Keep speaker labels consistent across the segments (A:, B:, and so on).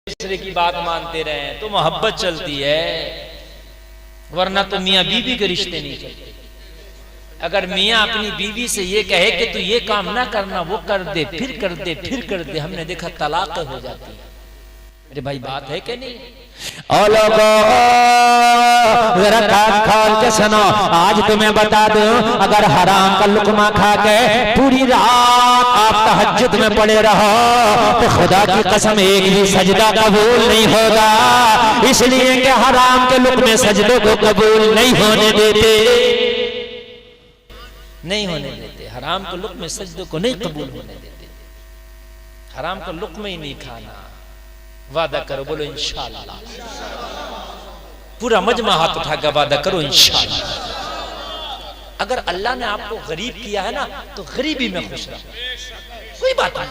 A: दूसरे की बात मानते रहे तो मोहब्बत चलती है, वरना तो मियाँ बीवी के रिश्ते नहीं चलते। अगर मियाँ अपनी बीवी से ये कहे कि तू ये काम ना करना, वो कर दे, फिर कर दे, फिर कर दे, हमने देखा तलाक हो जाती है। अरे भाई बात है कि नहीं?
B: और लोगों जरा कान खोल के सुनो, आज तुम्हें बता दूं, अगर हराम का लुकमा खा के पूरी रात आप तहज्जुद में पड़े रहो तो खुदा की कसम एक भी सजदा कबूल नहीं होगा, इसलिए कि हराम के लुकमे सजदों को कबूल नहीं होने देते,
A: नहीं होने देते। हराम के लुकमे सजदों को नहीं कबूल होने देते। हराम का लुकमा ही नहीं खाना। वादा करो, बोलो इंशाअल्लाह। पूरा मजमा हाथ उठा के वादा करो इंशाअल्लाह। अगर अल्लाह ने आपको गरीब किया है ना तो गरीबी में खुश रहो, कोई बात नहीं।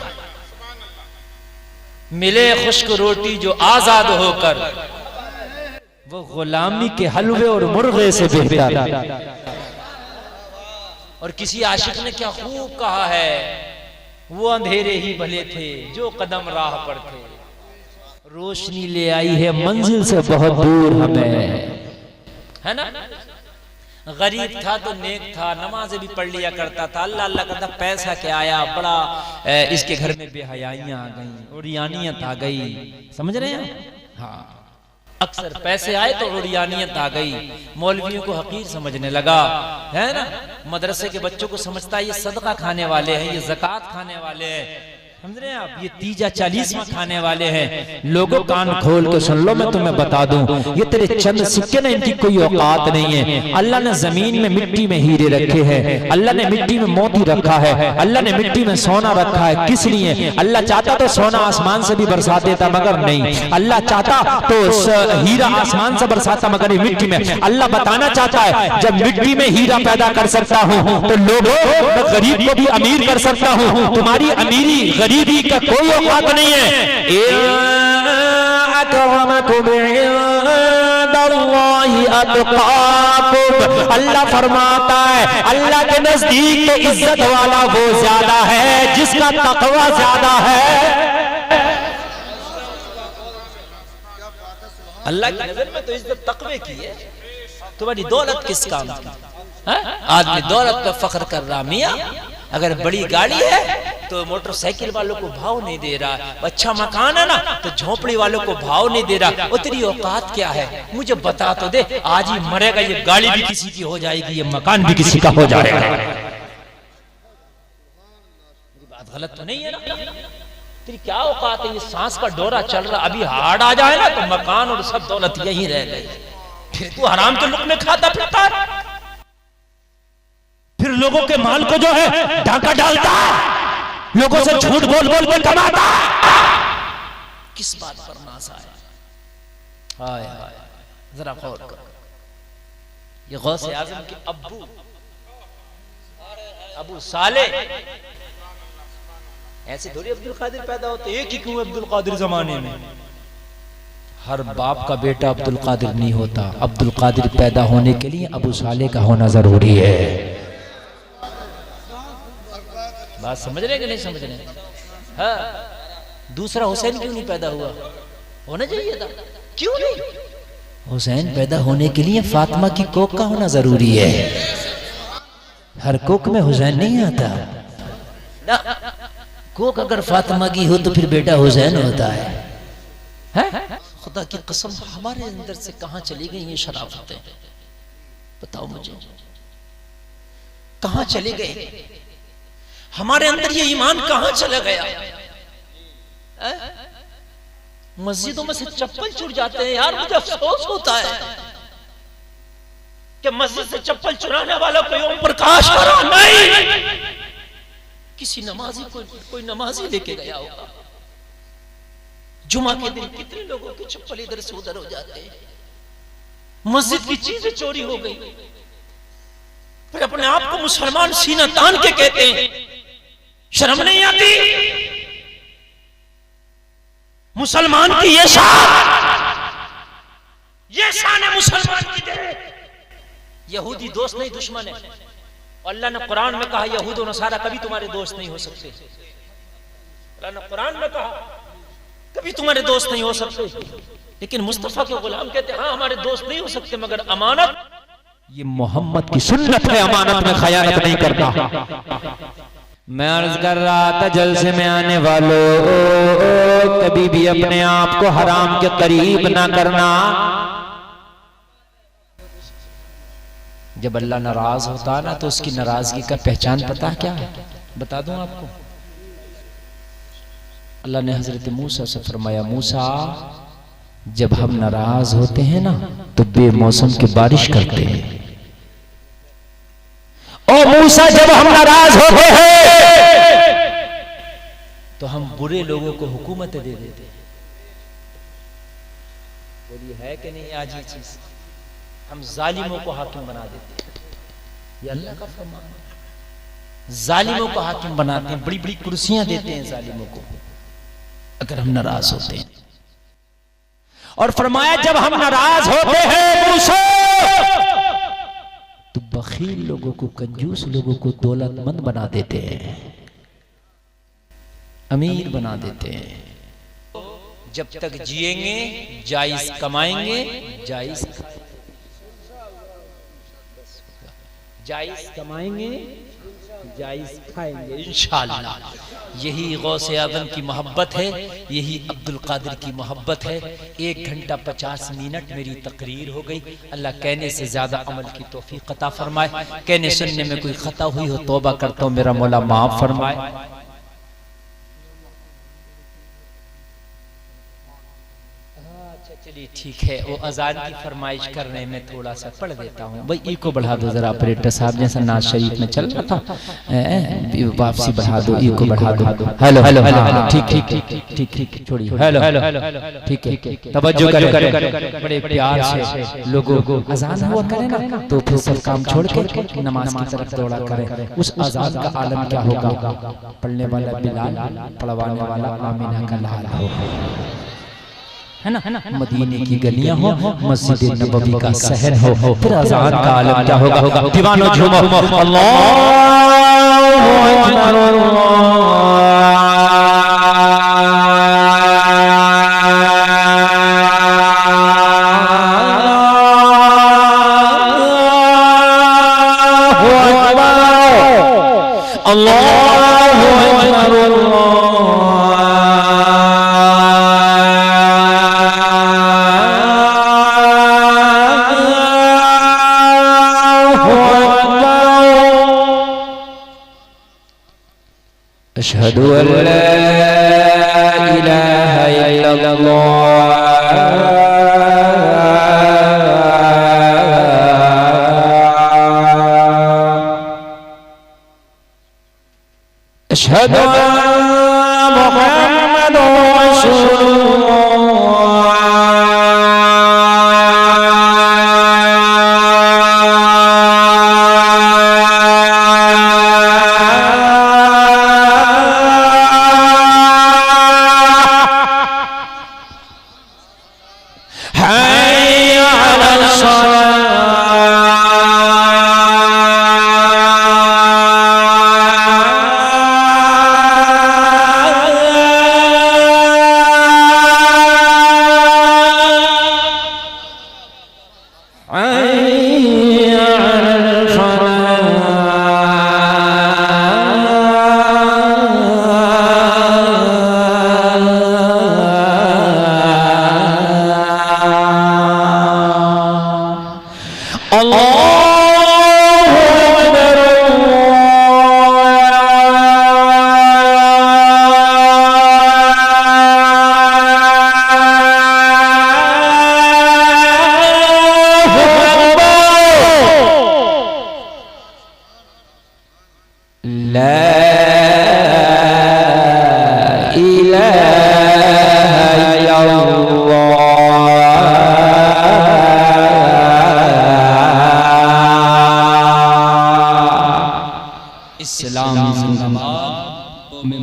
A: मिले खुश्क रोटी जो आजाद होकर,
B: वो गुलामी के हलवे और मुर्गे से बेहतर।
A: और किसी आशिक ने क्या खूब कहा है, वो अंधेरे ही भले थे जो कदम राह पर थे,
B: रोशनी ले आई है मंजिल से बहुत दूर हमें,
A: है ना। गरीब था तो नेक था, नमाज़ें भी पढ़ लिया करता था, अल्लाह अल्लाह करता। पैसा क्या आया, बड़ा इसके घर में बेहयाइयां आ गई, उरियानियत आ गई, समझ रहे हैं? हाँ, अक्सर पैसे आए तो उरियानियत आ गई। मौलवियों को हकीर समझने लगा, है ना। मदरसे के बच्चों को समझता है ये सदका खाने वाले हैं, ये ज़कात खाने वाले हैं, समझ रहे हैं आप, ये तीजा 40वां खाने वाले हैं।
B: लोगों कान खोल के सुन लो, मैं तुम्हें बता दूं, ये तेरे चंद सिक्के ना, इनकी कोई औकात नहीं है। अल्लाह ने जमीन में मिट्टी में हीरे रखे हैं, अल्लाह ने मिट्टी में मोती रखा है, अल्लाह ने मिट्टी में सोना रखा है। किस लिए? अल्लाह चाहता तो सोना आसमान से भी बरसा देता, मगर नहीं। अल्लाह चाहता तो हीरा आसमान से बरसाता, मगर मिट्टी में। अल्लाह बताना चाहता है जब मिट्टी में हीरा पैदा कर सकता हूँ तो लोगों, मैं गरीब को भी अमीर कर सकता हूँ। तुम्हारी अमीरी गरीबी का कोई औकात नहीं है। अल्लाह फरमाता है, अल्लाह के नजदीक तो इज्जत वाला वो ज्यादा है जिसका तकवा ज्यादा है।
A: अल्लाह की नजर में तो इज्जत तकवे की है। तुम्हारी दौलत किस काम की? आदमी दौलत पे फख्र कर रहा, मियाँ अगर बड़ी गाड़ी है तो मोटरसाइकिल वालों को भाव नहीं दे रहा, अच्छा मकान है ना तो झोपड़ी वालों को भाव नहीं दे रहा। वो तेरी औकात क्या है, मुझे बता तो दे। आज ही मरेगा, ये गाड़ी भी किसी की हो जाएगी, ये मकान भी किसी का हो जाएगा। बात गलत तो नहीं है ना? तेरी क्या औकात है? ये सांस का डोरा चल रहा, अभी हार्ड आ जाए ना तो मकान और सब दौलत यही रह गई। फिर तू हराम के लुक में खाता फिरता,
B: फिर लोगों के माल को जो है डाका डालता, लोगों से झूठ बोल बोल के कमाता।
A: किस बात पर नासा है? हाय हाय, जरा गौर करो। ये गौसे आजम के अबू साले ऐसे थोड़ी अब्दुल कादिर पैदा होते, एक ही क्यों अब्दुल कादिर जमाने में?
B: हर बाप का बेटा अब्दुल कादिर नहीं होता। अब्दुल कादिर पैदा होने के लिए अबू साले का होना जरूरी है।
A: बात समझ रहे कि नहीं समझ रहे? हाँ, दूसरा हुसैन क्यों नहीं पैदा हुआ? होना चाहिए था, क्यों नहीं?
B: हुसैन पैदा होने के लिए फातिमा की कोख का होना जरूरी है। हर कोख में हुसैन नहीं आता
A: ना।
B: कोख अगर फातिमा की हो तो फिर बेटा हुसैन होता है।
A: खुदा की कसम, हमारे अंदर से कहां चली गई ये शराफतें? बताओ मुझे, कहां चले गए? हमारे अंदर ये ईमान कहां चला गया? मस्जिदों में से चप्पल छूट जाते हैं यार, मुझे अफसोस होता है कि मस्जिद से चप्पल चुराने वाला कोई ओम प्रकाश नहीं, किसी नमाजी कोई नमाजी लेके गया होगा। जुमा के दिन कितने लोगों के चप्पल इधर से उधर हो जाते हैं। मस्जिद की चीजें चोरी हो गई, फिर अपने आप को मुसलमान सीना तान के कहते हैं, शर्म नहीं आती? मुसलमान की ये शान है मुसलमान की दे। यहूदी दोस्त नहीं दुश्मन है। अल्लाह ने कुरान में कहा यहूद और नसारा कभी तुम्हारे दोस्त नहीं हो सकते। अल्लाह ने कुरान में कहा कभी तुम्हारे दोस्त नहीं हो सकते। लेकिन मुस्तफा के गुलाम कहते हाँ हमारे दोस्त नहीं हो सकते मगर अमानत,
B: ये मोहम्मद की सुन्नत है, अमानत में खयानत नहीं करता। मैं अर्ज कर रहा था जलसे में आने वालों, कभी भी अपने आप को हराम के करीब ना करना। जब अल्लाह नाराज होता ना तो उसकी नाराजगी का पहचान पता क्या है? बता दूं आपको। अल्लाह ने हजरत मूसा से फरमाया, मूसा जब हम नाराज होते हैं ना तो बेमौसम की बारिश करते हैं। ओ मूसा जब हम नाराज होते हैं तो हम बुरे लोगों को हुकूमत दे देते हैं। बोलिए है कि नहीं आज ये चीज? हम जालिमों को हाकिम बना देते हैं। ये अल्लाह का फरमान है। जालिमों को हाकिम बनाते हैं, बड़ी बड़ी कुर्सियां देते हैं जालिमों को अगर हम नाराज होते हैं। और फरमाया जब हम नाराज होते हैं मूसा तो बखील लोगों को, कंजूस लोगों को दौलतमंद बना देते हैं, अमीर बना देते हैं। जब तक जिएंगे जायज कमाएंगे, जायज कमाएंगे, जायज खाएंगे इंशाअल्लाह। यही गौसे आज़म की मोहब्बत है, यही अब्दुल कादिर की मोहब्बत है। 1 घंटा 50 मिनट मेरी तकरीर हो गई। अल्लाह कहने से ज्यादा अमल की तौफीक अता फरमाए। कहने सुनने में कोई खता हुई हो तौबा करता हूँ, मेरा मौला माफ फरमाए। चलिए ठीक है, वो अजान की फरमाइश करने में थोड़ा सा पढ़ देता हूँ। भाई ई को बढ़ा दो जरा, ऑपरेटर साहब जैसा नाज शरीफ में चल रहा था, वापसी बढ़ा दो, ई को बढ़ा दो। हेलो हेलो हेलो, ठीक ठीक ठीक ठीक, छोड़िए। हेलो हेलो ठीक है, तवज्जो करें, बड़े प्यार से लोगों को अजान हुआ करे ना तो फिर सब काम छोड़ के नमाज की तरफ दौड़ा करें। उस अजान का आलम क्या होगा? पढ़ने वाला बिलाल, पढ़वाने वाला आमिना का लाल होगा, है ना? मदीने की गलियां हो, मस्जिद नबवी का शहर हो, फिर अज़ान का आलम क्या होगा? दीवानो झूमो, अल्लाहु अकबर। अशहदु अल्ला इलाहा इल्लल्लाह अशहदु अन्ना मुहम्मदुर रसूलुल्लाह।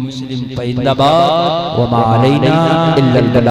B: मुस्लिम पैंदाबाद व मा अलैना इल्लल